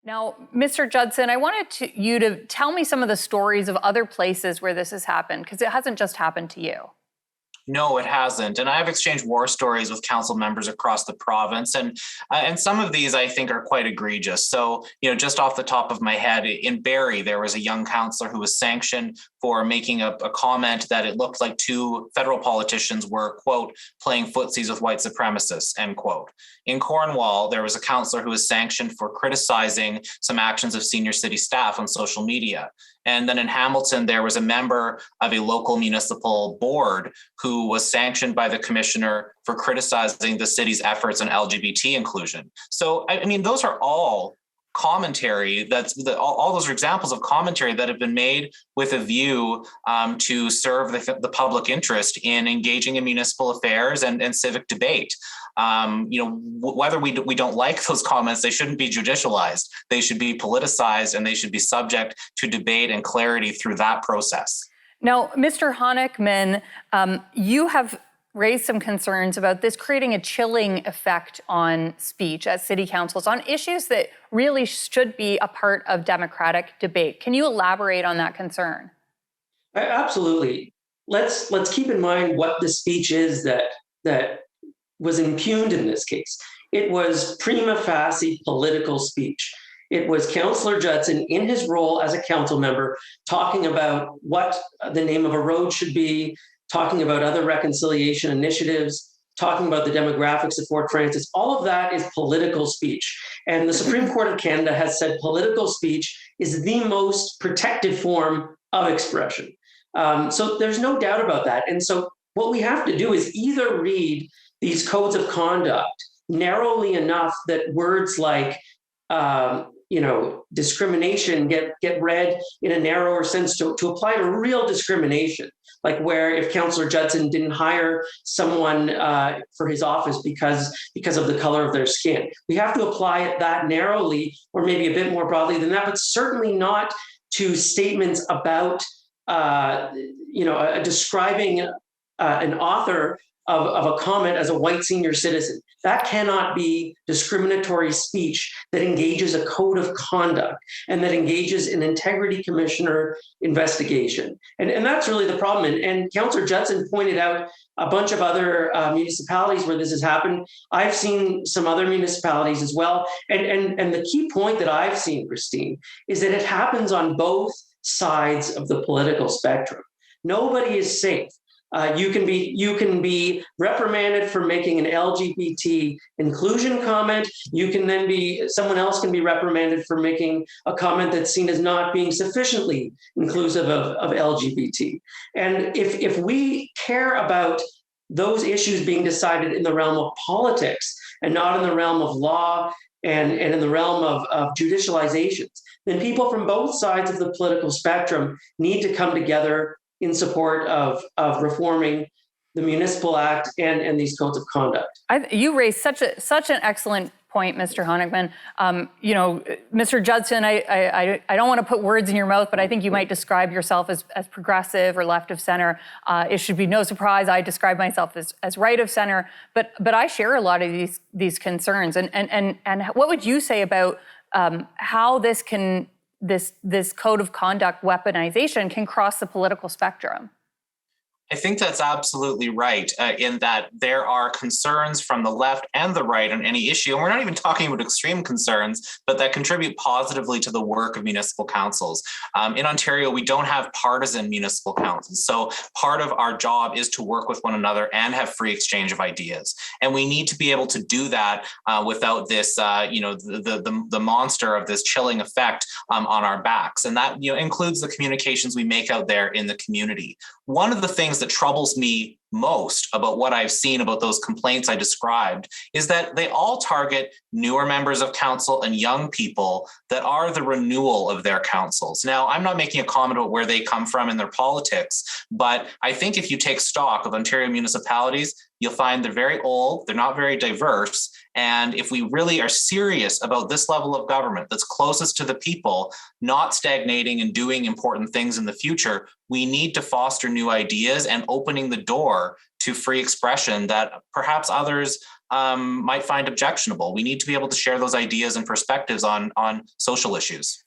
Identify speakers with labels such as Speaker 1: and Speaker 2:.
Speaker 1: Now, Mr. Judson, I wanted you to tell me some of the stories of other places where this has happened, because it hasn't just happened to you.
Speaker 2: No, it hasn't. And I have exchanged war stories with council members across the province. And some of these I think are quite egregious. So, just off the top of my head, in Barrie, there was a young councillor who was sanctioned for making a comment that it looked like two federal politicians were, quote, playing footsies with white supremacists, end quote. In Cornwall, there was a councillor who was sanctioned for criticizing some actions of senior city staff on social media. And then in Hamilton, there was a member of a local municipal board who was sanctioned by the commissioner for criticizing the city's efforts on LGBT inclusion. So, I mean, those are all commentary. All those are examples of commentary that have been made with a view to serve the public interest in engaging in municipal affairs and civic debate. Whether we don't like those comments, they shouldn't be judicialized. They should be politicized, and they should be subject to debate and clarity through that process.
Speaker 1: Now, Mr. Honigman, you have raised some concerns about this creating a chilling effect on speech at city councils on issues that really should be a part of democratic debate. Can you elaborate on that concern?
Speaker 3: Absolutely. Let's keep in mind what the speech is that was impugned in this case. It was prima facie political speech. It was Councillor Judson in his role as a council member talking about what the name of a road should be, talking about other reconciliation initiatives, talking about the demographics of Fort Frances. All of that is political speech. And the Supreme Court of Canada has said political speech is the most protected form of expression. So there's no doubt about that. And so what we have to do is either read these codes of conduct narrowly enough that words like discrimination get read in a narrower sense to apply to real discrimination, like where if Councillor Judson didn't hire someone for his office because of the color of their skin. We have to apply it that narrowly, or maybe a bit more broadly than that, but certainly not to statements about describing an author of a comment as a white senior citizen. That cannot be discriminatory speech that engages a code of conduct and that engages an integrity commissioner investigation. And that's really the problem. And Councillor Judson pointed out a bunch of other municipalities where this has happened. I've seen some other municipalities as well. And the key point that I've seen, Christine, is that it happens on both sides of the political spectrum. Nobody is safe. You can be reprimanded for making an LGBT inclusion comment. Someone else can be reprimanded for making a comment that's seen as not being sufficiently inclusive of LGBT. And if we care about those issues being decided in the realm of politics and not in the realm of law and in the realm of judicializations, then people from both sides of the political spectrum need to come together in support of reforming the Municipal Act and these codes of conduct.
Speaker 1: You raised such an excellent point, Mr. Honigman. Mr. Judson, I don't want to put words in your mouth, but I think you might describe yourself as progressive or left of center. It should be no surprise I describe myself as right of center, but I share a lot of these concerns. And what would you say about how this code of conduct weaponization can cross the political spectrum?
Speaker 2: I think that's absolutely right, in that there are concerns from the left and the right on any issue. And we're not even talking about extreme concerns, but that contribute positively to the work of municipal councils. In Ontario, we don't have partisan municipal councils. So part of our job is to work with one another and have free exchange of ideas. And we need to be able to do that without this, the monster of this chilling effect on our backs. And that includes the communications we make out there in the community. One of the things that troubles me most about what I've seen about those complaints I described is that they all target newer members of council and young people that are the renewal of their councils. Now, I'm not making a comment about where they come from in their politics, but I think if you take stock of Ontario municipalities, you'll find they're very old, they're not very diverse. And if we really are serious about this level of government that's closest to the people, not stagnating and doing important things in the future, we need to foster new ideas and opening the door to free expression that perhaps others might find objectionable. We need to be able to share those ideas and perspectives on social issues.